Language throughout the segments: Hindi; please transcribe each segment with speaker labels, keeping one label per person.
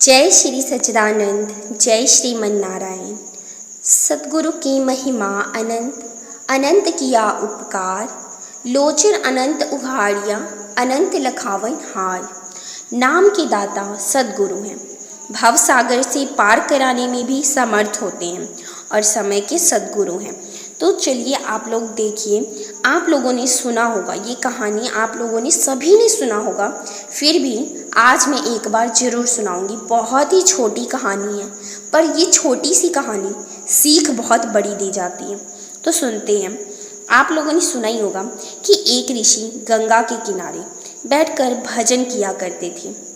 Speaker 1: जय श्री सच्चिदानंद, जय श्रीमन नारायण। सतगुरु की महिमा अनंत, अनंत किया उपकार। लोचन अनंत उघाड़िया, अनंत लखावन हार। नाम के दाता सतगुरु हैं, भव सागर से पार कराने में भी समर्थ होते हैं और समय के सतगुरु हैं। तो चलिए आप लोग देखिए, आप लोगों ने सुना होगा ये कहानी, आप लोगों ने सभी ने सुना होगा, फिर भी आज मैं एक बार ज़रूर सुनाऊंगी। बहुत ही छोटी कहानी है, पर ये छोटी सी कहानी सीख बहुत बड़ी दी जाती है। तो सुनते हैं। आप लोगों ने सुना ही होगा कि एक ऋषि गंगा के किनारे बैठकर भजन किया करते थे।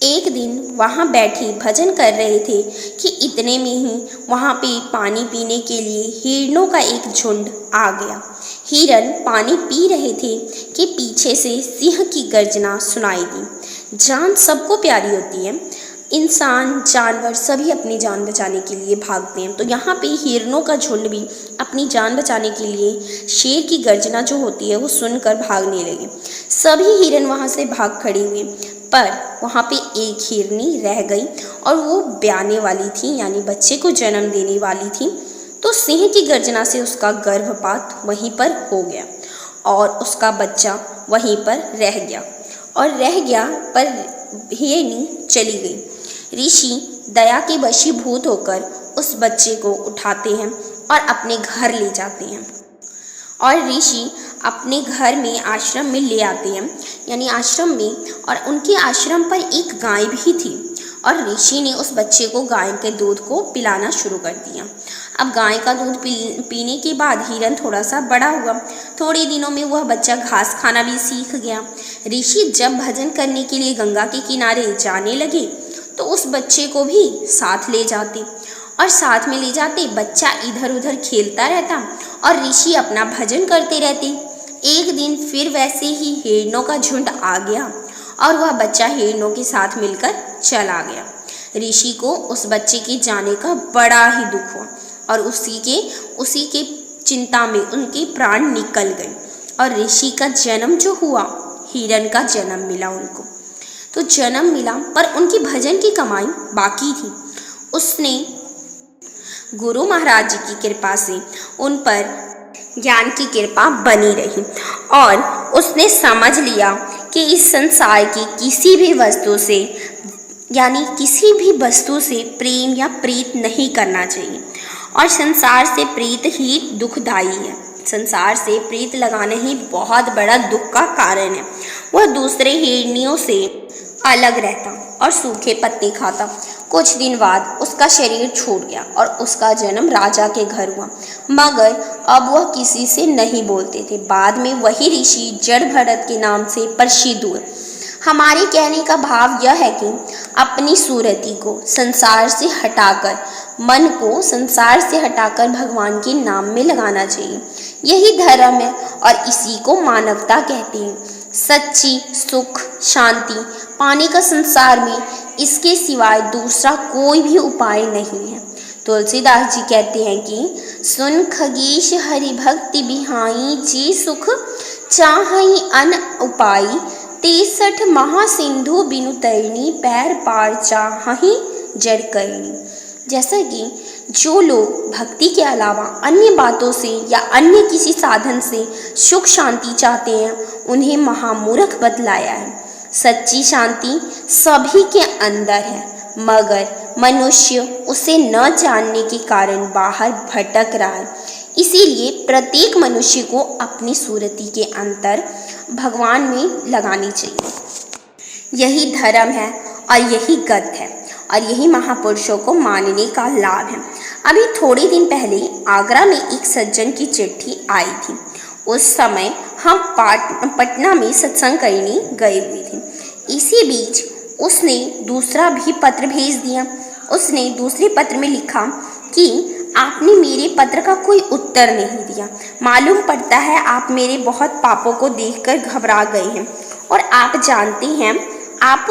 Speaker 1: एक दिन वहाँ बैठे भजन कर रहे थे कि इतने में ही वहाँ पे पानी पीने के लिए हिरणों का एक झुंड आ गया। हिरण पानी पी रहे थे कि पीछे से सिंह की गर्जना सुनाई दी। जान सबको प्यारी होती है, इंसान जानवर सभी अपनी जान बचाने के लिए भागते हैं। तो यहाँ पे हिरणों का झुंड भी अपनी जान बचाने के लिए शेर की गर्जना जो होती है वो सुनकर भागने लगे। सभी हिरण वहाँ से भाग खड़े हुए, पर वहाँ पे एक हिरनी रह गई और वो ब्याने वाली थी, यानी बच्चे को जन्म देने वाली थी। तो सिंह की गर्जना से उसका गर्भपात वहीं पर हो गया और उसका बच्चा वहीं पर रह गया पर हिरनी चली गई। ऋषि दया के वशीभूत होकर उस बच्चे को उठाते हैं और अपने घर ले जाते हैं और ऋषि अपने घर में आश्रम में ले आते हैं, यानी आश्रम में। और उनके आश्रम पर एक गाय भी थी और ऋषि ने उस बच्चे को गाय के दूध को पिलाना शुरू कर दिया। अब गाय का दूध पीने के बाद हिरन थोड़ा सा बड़ा हुआ। थोड़े दिनों में वह बच्चा घास खाना भी सीख गया। ऋषि जब भजन करने के लिए गंगा के किनारे जाने लगे तो उस बच्चे को भी साथ ले जाते और साथ में ले जाते बच्चा इधर उधर खेलता रहता और ऋषि अपना भजन करते रहते। एक दिन फिर वैसे ही हिरणों का झुंड आ गया और वह बच्चा हिरणों के साथ मिलकर चला गया। ऋषि को उस बच्चे के जाने का बड़ा ही दुख हुआ और उसी के चिंता में उनके प्राण निकल गए और ऋषि का जन्म जो हुआ, हिरण का जन्म मिला उनको। तो जन्म मिला, पर उनकी भजन की कमाई बाकी थी। उसने गुरु महाराज जी की कृपा से उन पर ज्ञान की कृपा बनी रही और उसने समझ लिया कि इस संसार की किसी भी वस्तु से प्रेम या प्रीत नहीं करना चाहिए और संसार से प्रीत ही दुखदाई है। संसार से प्रीत लगाना ही बहुत बड़ा दुख का कारण है। वह दूसरे हिरनियों से अलग रहता और सूखे पत्ते खाता। कुछ दिन बाद उसका शरीर छूट गया और उसका जन्म राजा के घर हुआ, मगर अब वह किसी से नहीं बोलते थे। बाद में वही ऋषि जड़ भरत के नाम से प्रसिद्ध हुए। हमारे कहने का भाव यह है कि अपनी सूरती को संसार से हटाकर, मन को संसार से हटाकर भगवान के नाम में लगाना चाहिए। यही धर्म है और इसी को मानवता कहते हैं। सच्ची सुख शांति पाने का संसार में इसके सिवाय दूसरा कोई भी उपाय नहीं है। तुलसीदास जी कहते हैं कि सुन खगेश हरि भक्ति बिहाई, जी सुख चाहई अन उपाई, 63 महासिंधु बिनु तरनी, पैर पार चाहई जड़ करनी। जैसा कि जो लोग भक्ति के अलावा अन्य बातों से या अन्य किसी साधन से सुख शांति चाहते हैं, उन्हें महामूर्ख बतलाया है। सच्ची शांति सभी के अंदर है, मगर मनुष्य उसे न जानने के कारण बाहर भटक रहा है। इसीलिए प्रत्येक मनुष्य को अपनी सूरती के अंतर भगवान में लगानी चाहिए। यही धर्म है और यही गत है और यही महापुरुषों को मानने का लाभ है। अभी थोड़े दिन पहले आगरा में एक सज्जन की चिट्ठी आई थी। उस समय हम पटना में सत्संग करने गए हुए थे। इसी बीच उसने दूसरा भी पत्र भेज दिया। उसने दूसरे पत्र में लिखा कि आपने मेरे पत्र का कोई उत्तर नहीं दिया। मालूम पड़ता है आप मेरे बहुत पापों को देखकर घबरा गए हैं और आप जानते हैं आप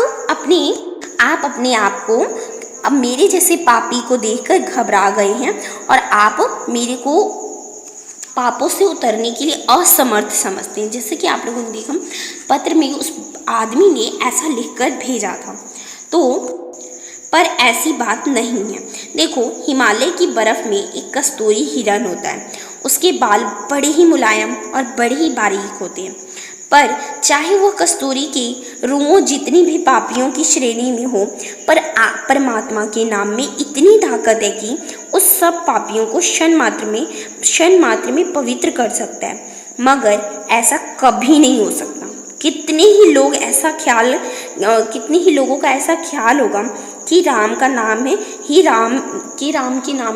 Speaker 1: अपने आप को अब मेरे जैसे पापी को देखकर घबरा गए हैं और आप मेरे को पापों से उतरने के लिए असमर्थ समझते हैं। जैसे कि आप लोगों ने देखा पत्र में उस आदमी ने ऐसा लिखकर भेजा था। तो पर ऐसी बात नहीं है। देखो, हिमालय की बर्फ़ में एक कस्तूरी हिरण होता है। उसके बाल बड़े ही मुलायम और बड़े ही बारीक होते हैं, पर चाहे वह कस्तूरी के रुओं जितनी भी पापियों की श्रेणी में हो, पर परमात्मा के नाम में इतनी ताकत है कि उस सब पापियों को क्षण मात्र में पवित्र कर सकता है। मगर ऐसा कभी नहीं हो सकता। कितने ही लोगों का ऐसा ख्याल होगा कि राम के नाम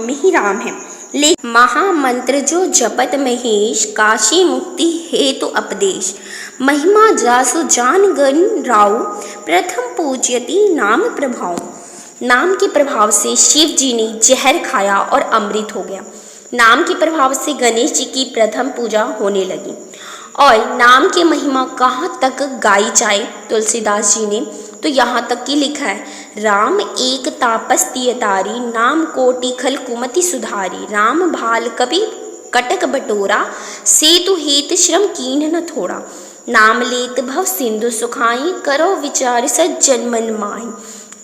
Speaker 1: में ही राम है, लेकिन महामंत्र जो जपत महेश, काशी मुक्ति हेतु उपदेश, महिमा जासु जान गण राव, प्रथम पूज्यति नाम प्रभाव। नाम के प्रभाव से शिव जी ने जहर खाया और अमृत हो गया। नाम के प्रभाव से गणेश जी की प्रथम पूजा होने लगी। और नाम की महिमा कहाँ तक गाई जाए तुलसीदास जी ने तो यहाँ तक कि लिखा है, राम एक तापस तियतारी, नाम कोटि खल कुमति सुधारी, राम भाल कवि कटक बटोरा, सेतु हेत श्रम कीन न थोड़ा, नाम लेत भव सिंधु सुखाई, करो विचार सज्जन मन माही,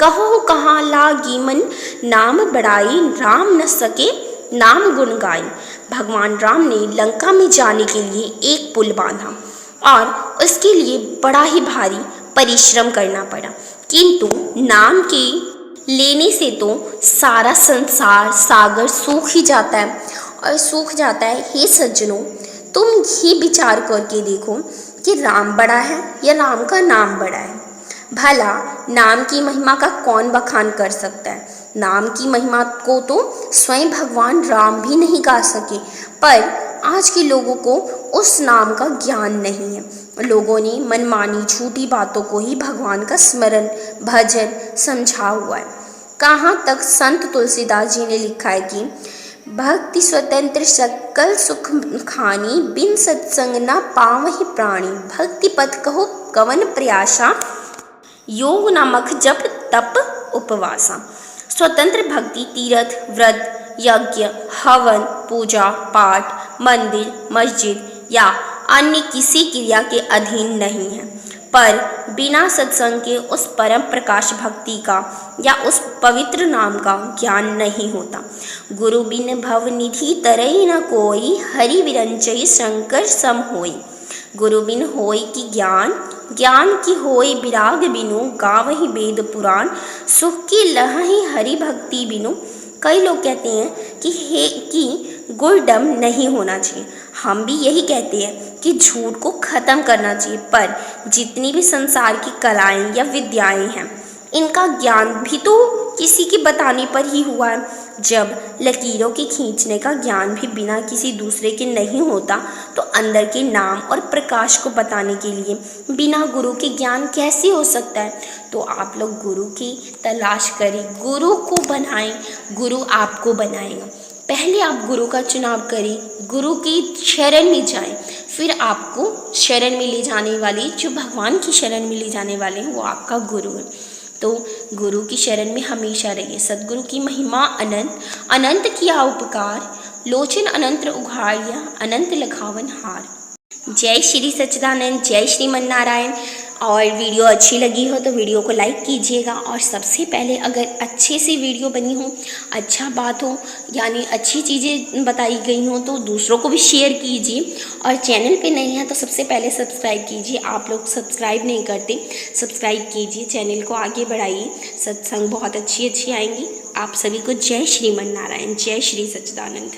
Speaker 1: कहो कहाँ लागी मन नाम बड़ाई, राम न सके नाम गुण गाई। भगवान राम ने लंका में जाने के लिए एक पुल बांधा और उसके लिए बड़ा ही भारी परिश्रम करना पड़ा, किंतु नाम के लेने से तो सारा संसार सागर सूख ही जाता है और सूख जाता है। हे सज्जनों, तुम ही विचार करके देखो कि राम बड़ा है या राम का नाम बड़ा है। भला नाम की महिमा का कौन बखान कर सकता है। नाम की महिमा को तो स्वयं भगवान राम भी नहीं गा सके, पर आज के लोगों को उस नाम का ज्ञान नहीं है। लोगों ने मनमानी झूठी बातों को ही भगवान का स्मरण भजन समझा हुआ है। कहाँ तक संत तुलसीदास जी ने लिखा है कि भक्ति स्वतंत्र सकल सुख खानी, बिन सत्संग न पावहि प्राणी, भक्ति पथ कहो कवन प्रयासा, योग नामक जप तप उपवासा। स्वतंत्र भक्ति तीर्थ व्रत यज्ञ हवन पूजा पाठ मंदिर मस्जिद या अन्य किसी क्रिया के अधीन नहीं है, पर बिना सत्संग के उस परम प्रकाश भक्ति का या उस पवित्र नाम का ज्ञान नहीं होता। गुरु बिन भव निधि तरई न कोई, हरि विरंचई शंकर सम होई। गुरु बिन होई की ज्ञान, ज्ञान की होई विराग बिनु, गावहि वेद पुराण, सुख की लहहि हरि भक्ति बिनु। कई लोग कहते हैं कि गुरडम नहीं होना चाहिए। हम भी यही कहते हैं कि झूठ को ख़त्म करना चाहिए, पर जितनी भी संसार की कलाएं या विद्याएं हैं, इनका ज्ञान भी तो किसी के बताने पर ही हुआ है। जब लकीरों के खींचने का ज्ञान भी बिना किसी दूसरे के नहीं होता, तो अंदर के नाम और प्रकाश को बताने के लिए बिना गुरु के ज्ञान कैसे हो सकता है। तो आप लोग गुरु की तलाश करें, गुरु को बनाएं, गुरु आपको बनाएगा। पहले आप गुरु का चुनाव करें, गुरु की शरण में जाएं, फिर आपको शरण में ले जाने वाले, जो भगवान की शरण में ले जाने वाले हैं, वो आपका गुरु है। तो गुरु की शरण में हमेशा रहिए। सद्गुरु की महिमा अनंत, अनंत किया उपकार, लोचन अनंत उघाड़िया, अनंत लखावन हार। जय श्री सच्चिदानंद, जय श्रीमन नारायण। और वीडियो अच्छी लगी हो तो वीडियो को लाइक कीजिएगा। और सबसे पहले अगर अच्छे से वीडियो बनी हो, अच्छा बात हो, यानी अच्छी चीज़ें बताई गई हो, तो दूसरों को भी शेयर कीजिए। और चैनल पे नए हैं तो सबसे पहले सब्सक्राइब कीजिए। आप लोग सब्सक्राइब नहीं करते, सब्सक्राइब कीजिए, चैनल को आगे बढ़ाइए। सत्संग बहुत अच्छी आएंगी। आप सभी को जय श्रीमन नारायण, जय श्री सच्चिदानंद।